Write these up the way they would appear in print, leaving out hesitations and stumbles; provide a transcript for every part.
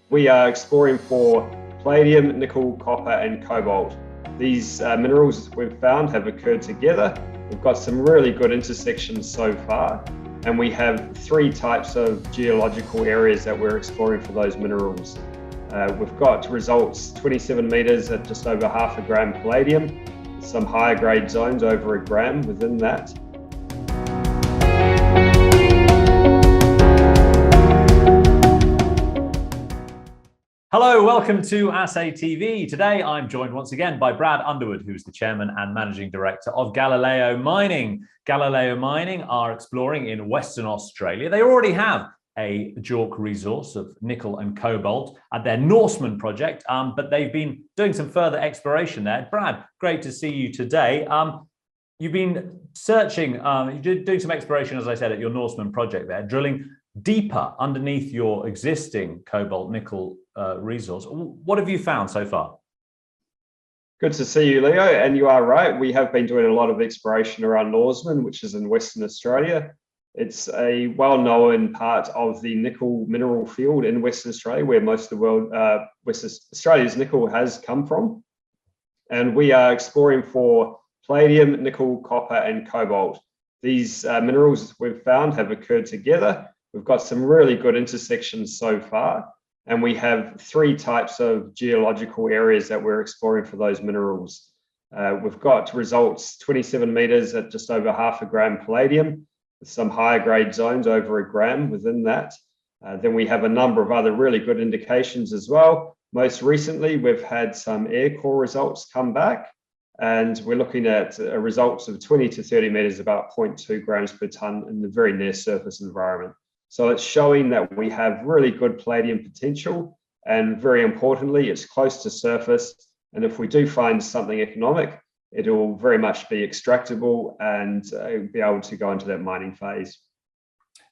We are exploring for palladium, nickel, copper, and cobalt. These minerals we've found have occurred together. We've got some really good intersections so far, and we have three types of geological areas that we're exploring for those minerals. We've got results 27 metres at just over half a gram palladium, some higher grade zones over a gram within that. Hello, welcome to Assay TV. Today I'm joined once again by Brad Underwood, who's the chairman and managing director of Galileo Mining. Galileo Mining are exploring in Western Australia. They already have a JORC resource of nickel and cobalt at their Norseman Project, but they've been doing some further exploration there. Brad, great to see you today. You've been searching, you're doing some exploration, as I said, at your Norseman Project there, drilling deeper underneath your existing cobalt nickel resource. What have you found so far? Good to see you, Leo. And you are right. We have been doing a lot of exploration around Norseman, which is in Western Australia. It's a well-known part of the nickel mineral field in Western Australia, where most of the world, Western Australia's nickel has come from. And we are exploring for palladium, nickel, copper, and cobalt. These minerals we've found have occurred together. We've got some really good intersections so far, and we have three types of geological areas that we're exploring for those minerals. We've got results 27 metres at just over half a gram palladium, with some higher grade zones over a gram within that. Then we have a number of other really good indications as well. Most recently, we've had some aircore results come back, and we're looking at results of 20 to 30 metres, about 0.2 grams per tonne in the very near surface environment. So it's showing that we have really good palladium potential, and very importantly, it's close to surface. And if we do find something economic, it will very much be extractable and be able to go into that mining phase.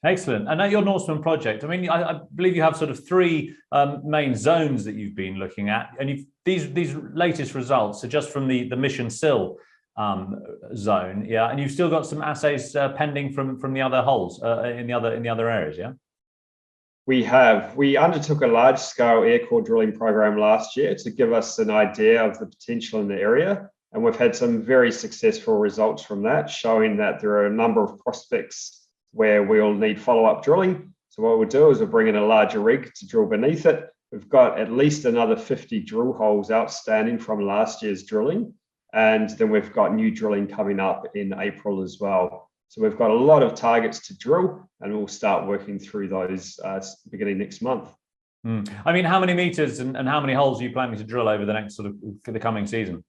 Excellent. And at your Norseman Project, I mean, I believe you have sort of three main zones that you've been looking at, and these latest results are just from the Mission Sill zone, yeah, and you've still got some assays pending from the other holes in the other areas, yeah. We undertook a large-scale aircore drilling program last year to give us an idea of the potential in the area, and we've had some very successful results from that, showing that there are a number of prospects where we'll need follow-up drilling. So what we'll do is we'll bring in a larger rig to drill beneath it. We've got at least another 50 drill holes outstanding from last year's drilling. And then we've got new drilling coming up in April as well. So we've got a lot of targets to drill, and we'll start working through those beginning next month. I mean, how many meters and how many holes are you planning to drill over the next for the coming season?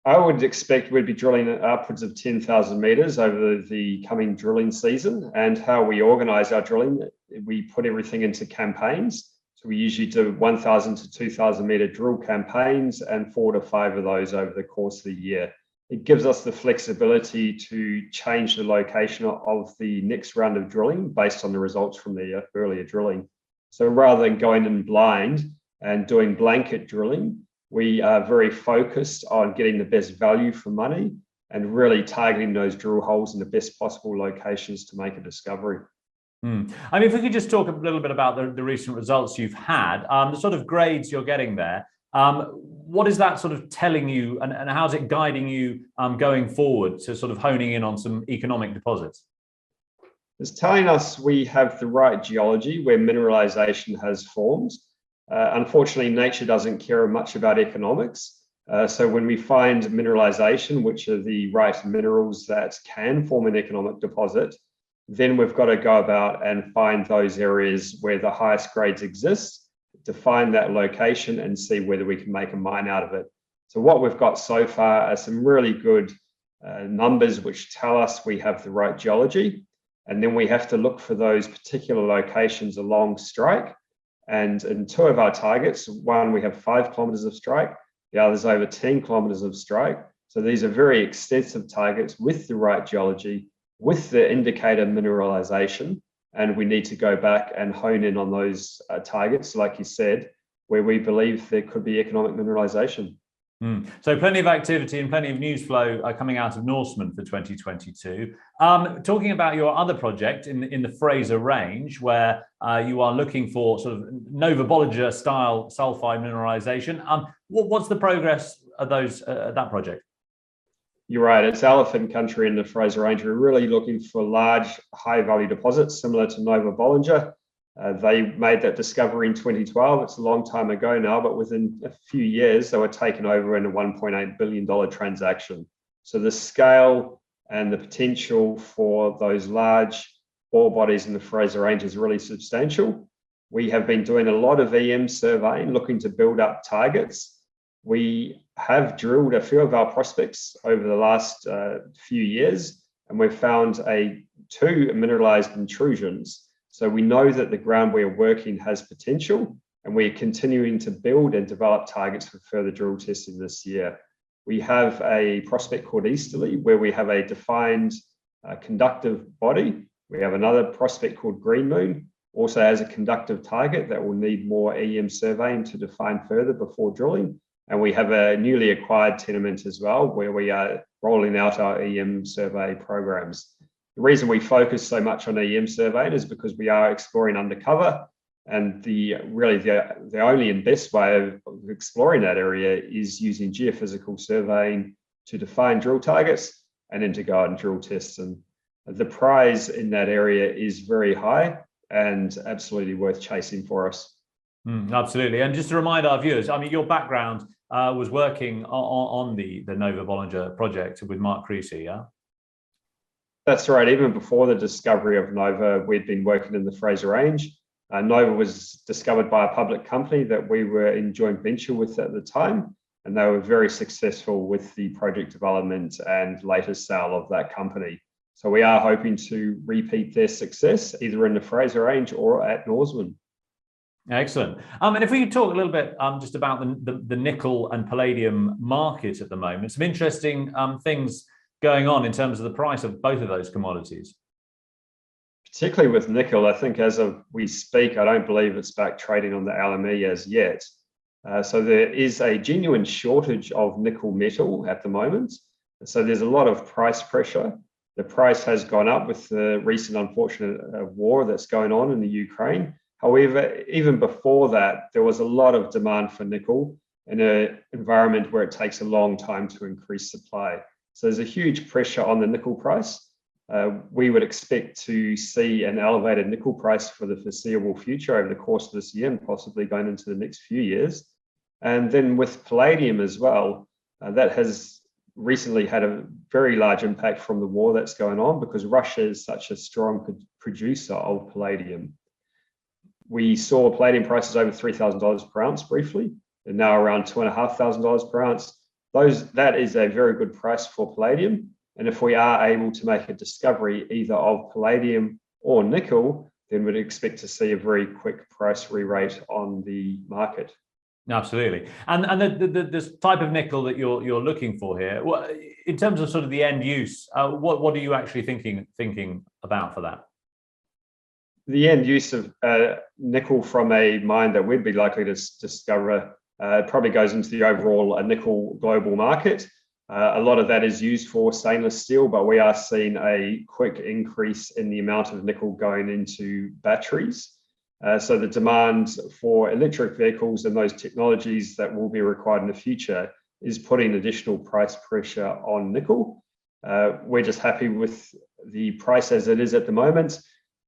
I would expect we'd be drilling upwards of 10,000 meters over the coming drilling season. And how we organize our drilling, we put everything into campaigns. So we usually do 1,000 to 2,000 meter drill campaigns, and 4 to 5 of those over the course of the year. It gives us the flexibility to change the location of the next round of drilling based on the results from the earlier drilling. So rather than going in blind and doing blanket drilling, we are very focused on getting the best value for money and really targeting those drill holes in the best possible locations to make a discovery. I mean, if we could just talk a little bit about the recent results you've had, the sort of grades you're getting there, what is that sort of telling you, and how's it guiding you going forward to sort of honing in on some economic deposits? It's telling us we have the right geology where mineralization has formed. Unfortunately, nature doesn't care much about economics. So when we find mineralization, which are the right minerals that can form an economic deposit, then we've got to go about and find those areas where the highest grades exist, define that location and see whether we can make a mine out of it. So what we've got so far are some really good numbers which tell us we have the right geology. And then we have to look for those particular locations along strike. And in 2 of our targets, one we have 5 kilometers of strike, the other's over 10 kilometers of strike. So these are very extensive targets with the right geology, with the indicator mineralization, and we need to go back and hone in on those targets, like you said, where we believe there could be economic mineralization. So plenty of activity and plenty of news flow coming out of Norseman for 2022. Talking about your other project in the Fraser Range, where you are looking for sort of Nova Bollinger style sulphide mineralization. What's the progress of that project? You're right, it's elephant country in the Fraser Range. We're really looking for large, high-value deposits similar to Nova Bollinger. They made that discovery in 2012. It's a long time ago now, but within a few years, they were taken over in a $1.8 billion transaction. So the scale and the potential for those large ore bodies in the Fraser Range is really substantial. We have been doing a lot of EM surveying, looking to build up targets. We have drilled a few of our prospects over the last few years, and we've found two mineralized intrusions. So we know that the ground we're working has potential, and we're continuing to build and develop targets for further drill testing this year. We have a prospect called Easterly, where we have a defined conductive body. We have another prospect called Green Moon, also has a conductive target that will need more EM surveying to define further before drilling. And we have a newly acquired tenement as well, where we are rolling out our EM survey programs. The reason we focus so much on EM surveying is because we are exploring undercover, and the only and best way of exploring that area is using geophysical surveying to define drill targets and then to go out and drill tests. And the prize in that area is very high and absolutely worth chasing for us. Absolutely. And just to remind our viewers, I mean, your background was working on the Nova Bollinger project with Mark Creasy, yeah? That's right. Even before the discovery of Nova, we'd been working in the Fraser Range. Nova was discovered by a public company that we were in joint venture with at the time, and they were very successful with the project development and later sale of that company. So we are hoping to repeat their success either in the Fraser Range or at Norseman. Excellent. And if we could talk a little bit just about the nickel and palladium market at the moment, some interesting things going on in terms of the price of both of those commodities. Particularly with nickel, I think as we speak, I don't believe it's back trading on the LME as yet. So there is a genuine shortage of nickel metal at the moment. So there's a lot of price pressure. The price has gone up with the recent unfortunate war that's going on in the Ukraine. However, even before that, there was a lot of demand for nickel in an environment where it takes a long time to increase supply. So there's a huge pressure on the nickel price. We would expect to see an elevated nickel price for the foreseeable future over the course of this year and possibly going into the next few years. And then with palladium as well, that has recently had a very large impact from the war that's going on because Russia is such a strong producer of palladium. We saw palladium prices over $3,000 per ounce briefly, and now around $2,500 per ounce. That is a very good price for palladium. And if we are able to make a discovery either of palladium or nickel, then we'd expect to see a very quick price re-rate on the market. Absolutely. And the type of nickel that you're looking for here, in terms of sort of the end use, what are you actually thinking about for that? The end use of nickel from a mine that we'd be likely to discover probably goes into the overall nickel global market. A lot of that is used for stainless steel, but we are seeing a quick increase in the amount of nickel going into batteries. So the demand for electric vehicles and those technologies that will be required in the future is putting additional price pressure on nickel. We're just happy with the price as it is at the moment.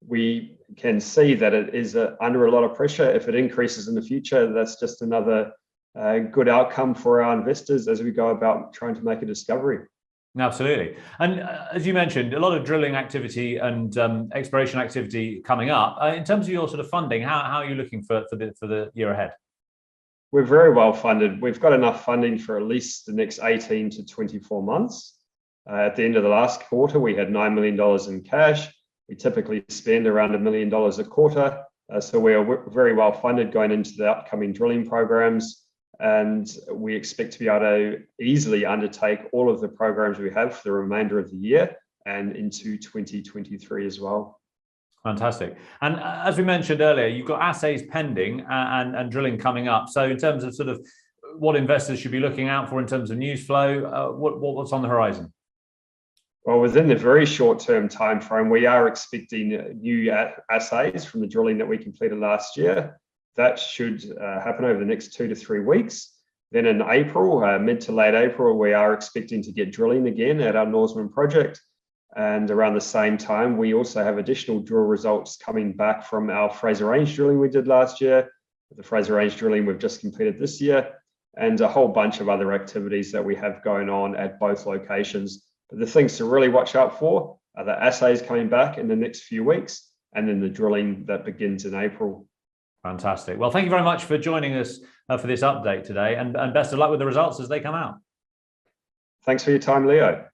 We can see that it is under a lot of pressure. If it increases in the future, that's just another good outcome for our investors as we go about trying to make a discovery. Absolutely. And as you mentioned, a lot of drilling activity and exploration activity coming up. In terms of your sort of funding, how are you looking for the year ahead? We're very well funded. We've got enough funding for at least the next 18 to 24 months. At the end of the last quarter, we had $9 million in cash. We typically spend around $1 million a quarter. So we are very well funded going into the upcoming drilling programs. And we expect to be able to easily undertake all of the programs we have for the remainder of the year and into 2023 as well. Fantastic. And as we mentioned earlier, you've got assays pending and drilling coming up. So in terms of sort of what investors should be looking out for in terms of news flow? What's on the horizon? Well, within the very short-term time frame, we are expecting new assays from the drilling that we completed last year. That should happen over the next 2 to 3 weeks. Then in April, mid to late April, we are expecting to get drilling again at our Norseman Project. And around the same time, we also have additional drill results coming back from our Fraser Range drilling we did last year, the Fraser Range drilling we've just completed this year, and a whole bunch of other activities that we have going on at both locations. But the things to really watch out for are the assays coming back in the next few weeks, and then the drilling that begins in April. Fantastic. Well, thank you very much for joining us for this update today, and best of luck with the results as they come out. Thanks for your time, Leo.